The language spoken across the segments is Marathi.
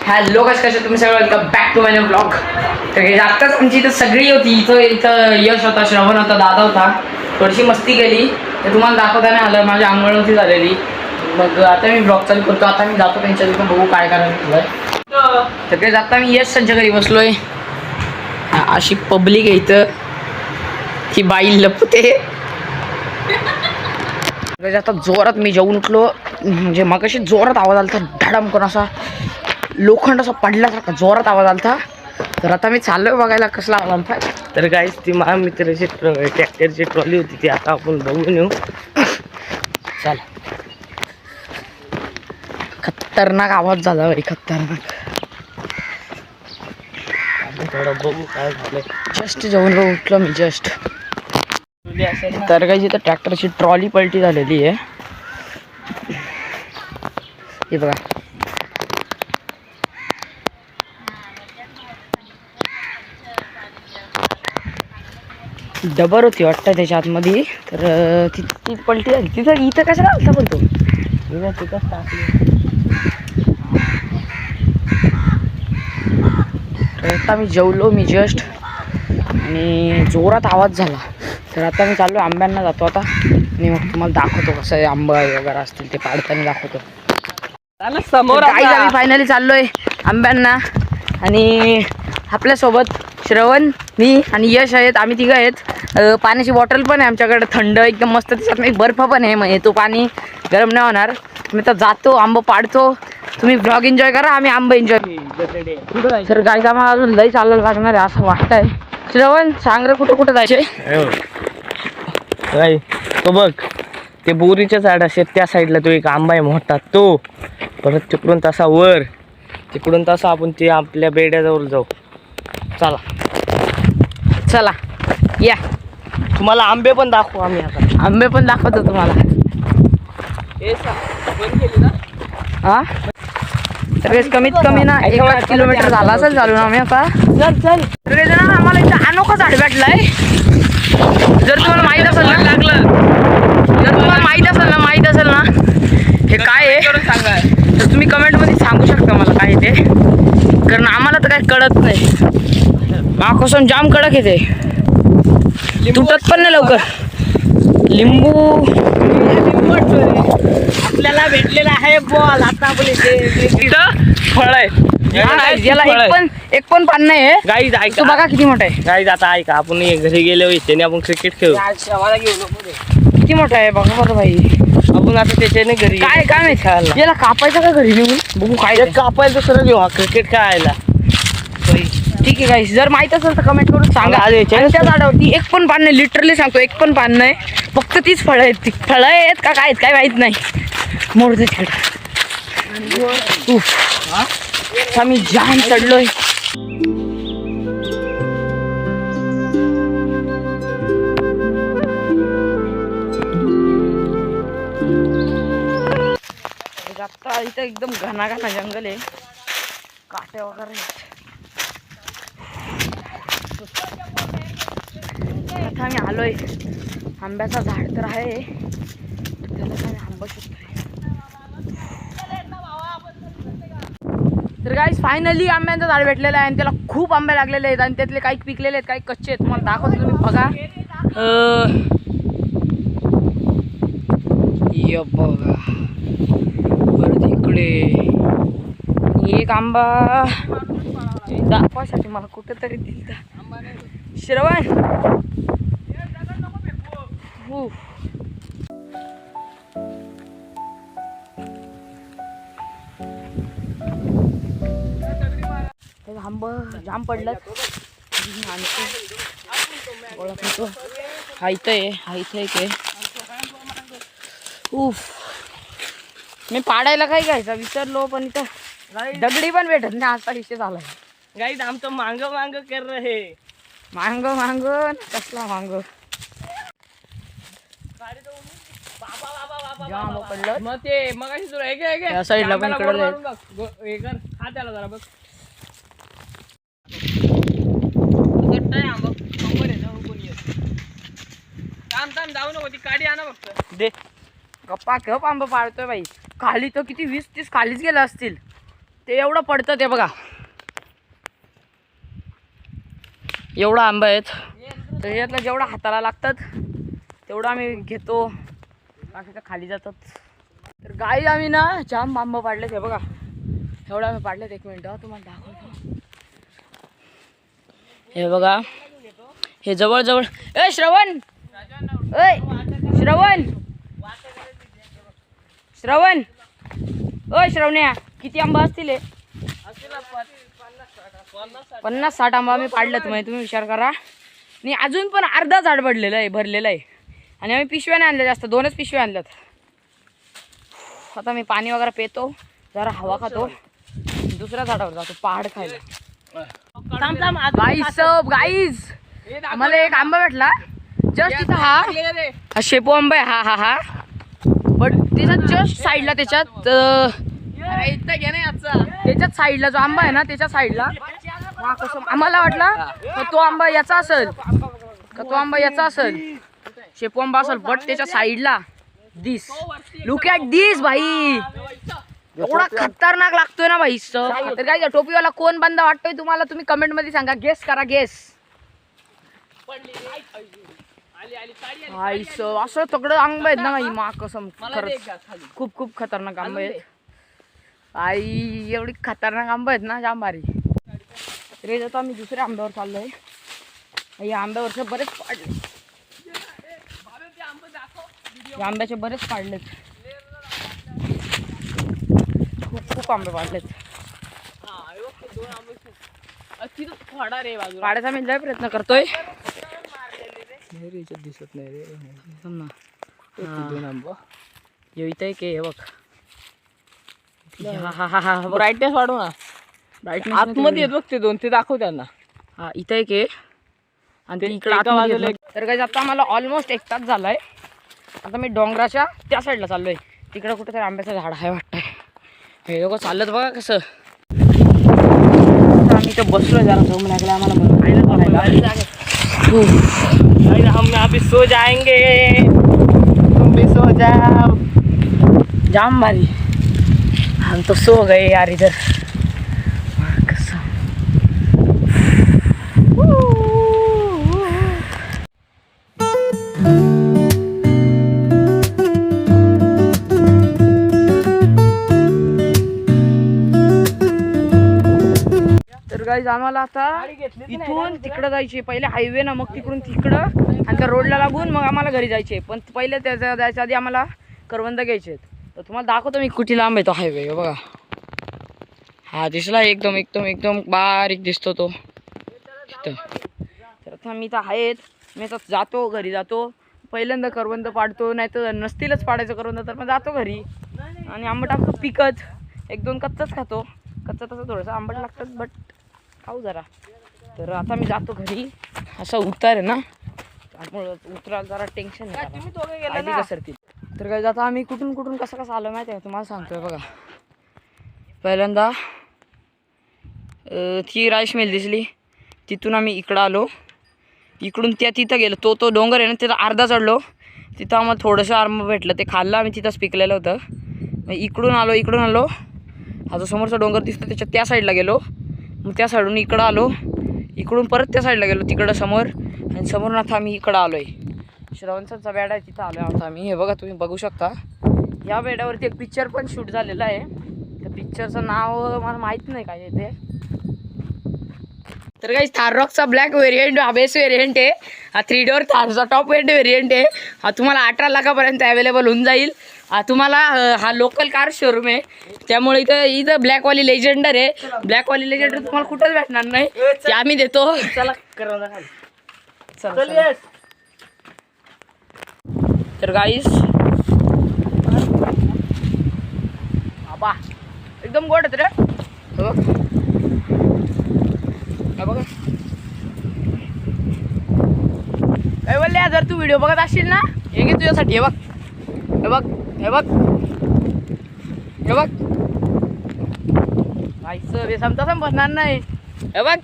हॅलो कसे तुम्ही सगळं welcome back to my blog. तर आत्ताच आमची इथं सगळी होती. इथं यश होता, श्रवण होता, दादा होता. थोडीशी मस्ती केली तर तुम्हाला दाखवता नाही आलं. माझी आंघोळ नव्हती झालेली. मग आता मी ब्लॉग चालू करतो. आता मी जातो त्यांच्या तिथं, बघू काय करायला. सगळे आता मी यश संच्या घरी बसलोय. अशी पब्लिक आहे इथं. ती बाई लपते. आता जोरात मी जेवून उठलो. म्हणजे मगाशी जोरात आवाज आला होता, धडम करून असा लोखंड असा पडल्यासारखा जोरात आवाज आला होता. तर आता मी चाललोय बघायला कसला आवाज आला होता. तर गाईस ती महामित्राची ट्रॅक्टरची ट्रॉली होती, ती आता आपण बघून येऊ. चल. खतरनाक आवाज झाला भाई, खतरनाक. थोडं बघू काय झालंय. जस्ट जेवून उठलो मी जस्ट. तर काही इथं ट्रॅक्टरची ट्रॉली पलटी झालेली आहे. हे बघा. डबर होती वाटतं त्याच्या आतमध्ये. तर ती पलटी झाली. तिथं इथं कशाला आलता पण तो तिथंच टाकली. तर आता मी जेवलो मी जस्ट आणि जोरात आवाज झाला. तर आता मी चाललो आंब्यांना जातो आता आणि मग तुम्हाला दाखवतो कसं आहे. आंबा वगैरे असतील ते पाडताना दाखवतो. समोर आम्ही फायनली चाललोय आंब्यांना आणि आपल्यासोबत श्रवण, मी आणि यश आहेत. आम्ही तिघं आहेत. पाण्याची बॉटल पण आहे आमच्याकडे, थंड एकदम मस्त. त्याच्यात एक बर्फ पण आहे, मग तो पाणी गरम नाही होणार. मी तर जातो, आंबा पाडतो. तुम्ही ब्लॉग एन्जॉय करा, आम्ही आंबा एन्जॉय. सर गाईज आम्हाला अजून लई चालायला लागणार आहे असं वाटतंय. श्रवण सांग रे, कुठं कुठं जायचे. काय तो बघ, ते बोरीच्या झाड असेल त्या साईडला तो एक आंबा आहे मोठा, तो परत तिकडून तसा वर, तिकडून तसा आपण ते आपल्या बेड्याजवळ जाऊ. चला चला या. तुम्हाला आंबे पण दाखवू आम्ही. आता आंबे पण दाखवतो तुम्हाला. हा तर कमीत कमी ना 1 किलोमीटर झाला असेल चालून आम्ही आता. चल तर आम्हाला इथं अनोखा झाड भेटलाय. जर तुम्हाला माहित असेल ना, माहित असेल ना हे काय आहे सांगा. तर तुम्ही कमेंटमध्ये सांगू शकता मला काय ते, कारण आम्हाला तर काही कळत नाही. माकोसून जाम कडक येते, तुटत पण नाही लवकर. लिंबू आपल्याला भेटलेला आहे बॉल. आता आपण फळ आहे. याला एक पण पान नाही आहे. गाईज तू ऐका, बघा किती मोठा आहे. गाईज आता ऐका, आपण घरी गेलो त्याने आपण क्रिकेट खेळू. किती मोठा आहे बघा बरं भाई. आपण आता त्याच्याने घरी काय काय माहिती खेळायला. याला कापायचं का घरी निघून बघू काय ते. कापायला दुसरं घेऊ हा क्रिकेट खेळायला. ठीक आहे गाईस, जर माहित असेल तर कमेंट करून सांगा. आणि त्या झाडावरती एक पण पान नाही, लिटरली सांगतो एक पण पान नाही. फक्त तीच फळं आहेत. ती फळं आहेत का काय आहेत काय माहित नाही. मोडते तिकडे. आम्ही जाम चढलोय. आता इथं एकदम घना जंगल आहे, काटे वगैरे. आता आम्ही आलोय. आंब्याचा झाड तर आहे, त्याला आम्ही आंबा शोधतोय. तर गाईस फायनली आंब्यांचं झाड भेटलेलं आहे आणि त्याला खूप आंबे लागलेले आहेत आणि त्यातले काही पिकलेले आहेत काही कच्चे आहेत. तुम्हाला दाखवतो, तुम्ही बघा. बघा परत इकडे एक आंबा दाखवायसाठी मला कुठेतरी दिसत. श्रवण आंबा जाम पडलं. हा इथं आहे एक आहे. मी पाडायला काही घ्यायचा विसरलो, पण इथं दगडी पण भेटत नाही. असा विषय झाला. गाईज आमचं मांग कर रहे. मांग कसला मांग जाम पडलं. मग ते मग या साईडला पण इकडे हा त्याला जरा बघ. जाऊ नको, ती काडी आणा फक्त. दे गप्पा गप आंबा पाडतोय बाई. खाली तो किती 20-30 खालीच गेला असतील. ते एवढं पडतं ते बघा, एवढा आंबा आहेत. तर यातलं जेवढा हाताला लागतात तेवढं आम्ही घेतो, बाकीचं खाली जातात. तर गाई आम्ही ना जाम आंबा पाडलेत हे बघा, एवढं आम्ही पाडलेत. एक मिनिट तुम्हाला दाखवतो. हे बघा, हे जवळजवळ. ए श्रवण, ए श्रवण, श्रवण, ओ श्रवण्या, किती आंबा असतील हे? 50-60 आंबा आम्ही पाडलेत. म्हणजे तुम्ही विचार करा. आणि अजून पण अर्धा झाड पडलेलं आहे, भरलेलं आहे. आणि आम्ही पिशव्या नाही आणल्या जास्त, 2च पिशव्या आणल्यात. आता मी पाणी वगैरे पितो, जरा हवा खातो, दुसऱ्या झाडावर जातो पहाड खायला. गाईज आम्हाला एक आंबा भेटला जस्ट इथं. हा शेपू आंबा आहे. हा हा हा बट त्याच्यात जस्ट साईडला, त्याच्यात साईडला जो आंबा आहे ना, त्याच्या साईडला आम्हाला वाटला का तो आंबा याचा असेल, का तो आंबा याचा असेल, शेपू आंबा असेल. बट त्याच्या साईडला दिस, लुक ॲट दिस भाई, एवढा खतरनाक लागतोय ना भाई. तर काय टोपीवाला कोण बंदा वाटतोय तुम्हाला, तुम्ही कमेंट मध्ये सांगा, गेस करा, गेस. असं तगडं आंबा आहेत ना भाई, मा कसम खरंच खूप खूप खतरनाक आंबा आहेत. आई एवढी खतरनाक आंबा आहेत ना, जाम भारी. रे जातो आम्ही दुसऱ्या आंब्यावर चाललोय. या आंब्यावरचे बरेच पाडले, या आंब्याचे बरेच पाडलेत, खूप खूप आंबे पाडलेत. पाडायचा मी लय प्रयत्न करतोय, दिसत नाही रे. दोन आंबा इथं एक हे बघ. ब्राईटनेस वाढव ना, ब्राईटनेस आतमध्ये येत बघ ते दोन, ते दाखव त्यांना. हा इथं एक आहे आणि ते इकडे आतमध्ये. तर काय आता आम्हाला ऑलमोस्ट 1 तास झालाय. आता मी डोंगराच्या त्या साईडला चाललोय, तिकडं कुठेतरी आंब्याचं झाड आहे वाटतंय. हे लोक चाललत बघा कसं. आम्ही इथं बसलोय, जरा झोम लागला आम्हाला. हम यहाँ पे सो जाएंगे, तुम भी सो जाओ. जाम भारी, हम तो सो गए यार इधर. तर गाईज आम्हाला आता इथून तिकडं जायचे, पहिले हायवे ना, मग तिकडून तिकडं, आणि त्या रोडला लागून मग आम्हाला घरी जायचे. पण पहिले त्याच्या जायच्या आधी आम्हाला करवंद घ्यायचे आहेत. तर तुम्हाला दाखवतो मी कुठे लांब आहे तो हायवे बघा. हा दिसला, एकदम एकदम एकदम बारीक दिसतो तो तिथं. तर आता मी इथं आहेत, मी आता जातो घरी, जातो पहिल्यांदा करवंद पाडतो, नाही तर नसतीलच पाडायचं करवंद तर मग जातो घरी आणि आंबट टाकतो पिकत. 1-2 कच्चाच खातो, कच्चा तसं थोडंसं आंबट लागतात बट खाऊ जरा. तर आता मी जातो घरी. असं उतार आहे ना, त्यामुळं उतरायला जरा टेन्शन आहे सरतील. तर काय जाता आम्ही कुठून कुठून कसं कसं आलो माहिती आहे तुम्हाला सांगतोय बघा. पहिल्यांदा ती राईस मिल दिसली, तिथून आम्ही इकडं आलो, इकडून तिथं गेलो, तो डोंगर आहे ना तिथं अर्धा चढलो, तिथं आम्हाला थोडंसं आंबा भेटलं, ते खाल्लं आम्ही, तिथंच पिकलेलं होतं. मग इकडून आलो, हा जो समोरचा डोंगर दिसतो त्याच्या त्या साईडला गेलो, मग त्या साईडून इकडं आलो, इकडून परत त्या साईडला गेलो तिकडं समोर, आणि समोरून आता आम्ही इकडं आलो आहे. श्रवणचा बेडा आहे तिथं आलो आता आम्ही. हे बघा तुम्ही बघू शकता, या बेडावरती एक पिक्चर पण शूट झालेलं आहे. त्या पिक्चरचं नाव मला माहीत नाही काय आहे ते. तर काही थाररॉकचा ब्लॅक व्हेरियंट हा बेस व्हेरियंट आहे, हा 3 डोअर थारचा टॉप एंड व्हेरियंट आहे. हा तुम्हाला 18 लाखापर्यंत अवेलेबल होऊन जाईल. तुम्हाला हा लोकल कार शोरूम आहे, त्यामुळे इथं ब्लॅकवाली लेजेंडर आहे. ब्लॅकवाली लेजेंडर तुम्हाला कुठंच भेटणार नाही, ते आम्ही देतो. चला तर गाईस बाबा एकदम गोड आहेत रे. बघा काय बोलले, जर तू व्हिडिओ बघत असशील ना, हे घे तुझ्यासाठी. हे बघ, हे बघ, हे बघ, हे बघ. गाईचं बेसम तसं बसणार नाही. हे बघ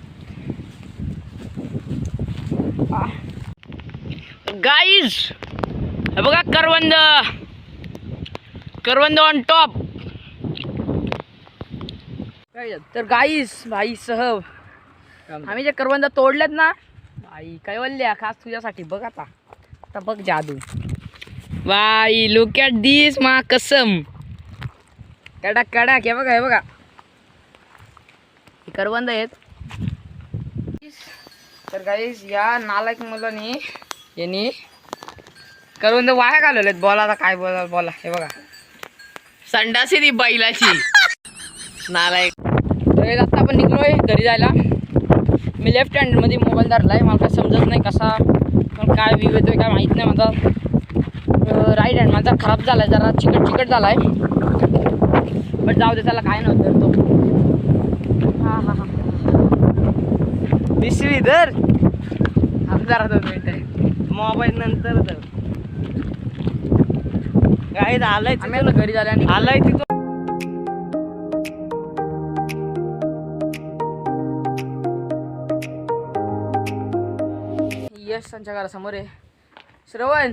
गाईज, हे बघा करवंद ऑन टॉप. तर गाईस भाई सहब आम्ही जे करवंद तोडलेत ना भाई काय बोलल्या खास तुझ्यासाठी बघ आता बघ जादू भाई लुक ॲट दिस मा कसम कडक कडक हे बघा हे करवंद आहेत. तर गाईस या नालायक मुलांनी यांनी करवंद वाया घालवलेत. बोला आता काय बोला हे बघा संडासी ती बैलाची नालायक. तर आता आपण निघलोय घरी जायला. मी लेफ्ट हँड मध्ये मोबाईल धरलाय. मला काय समजत नाही कसा मला काय व्ह्यू येतोय काय माहित नाही. माझा राईट हँड माझा खराब झालाय जरा चिकट झालाय. बट जाऊ दे त्याला काय नव्हतं तो. हा पिशवी धर जरा 2 मिनिटं मोबाईल नंतर तर काय आलाय आम्ही आता घरी झाल्या आणि आलाय तिथं. यश त्यांच्या घरासमोर आहे. श्रवण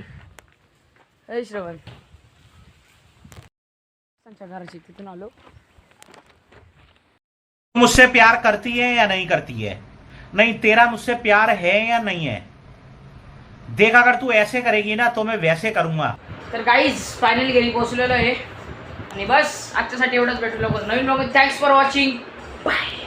त्यांच्या घराची तिथून आलो. मुझसे प्यार करती है या नहीं करती है? नहीं, तेरा मुझसे प्यार है या नहीं है? देख, अगर तू ऐसे करेगी ना तो मैं वैसे करूंगा. तर गाईज फायनली घरी पोहोचलेलो आहे आणि बस आजच्यासाठी एवढंच. भेटू लवकर नवीन blog. Thanks for watching. Bye.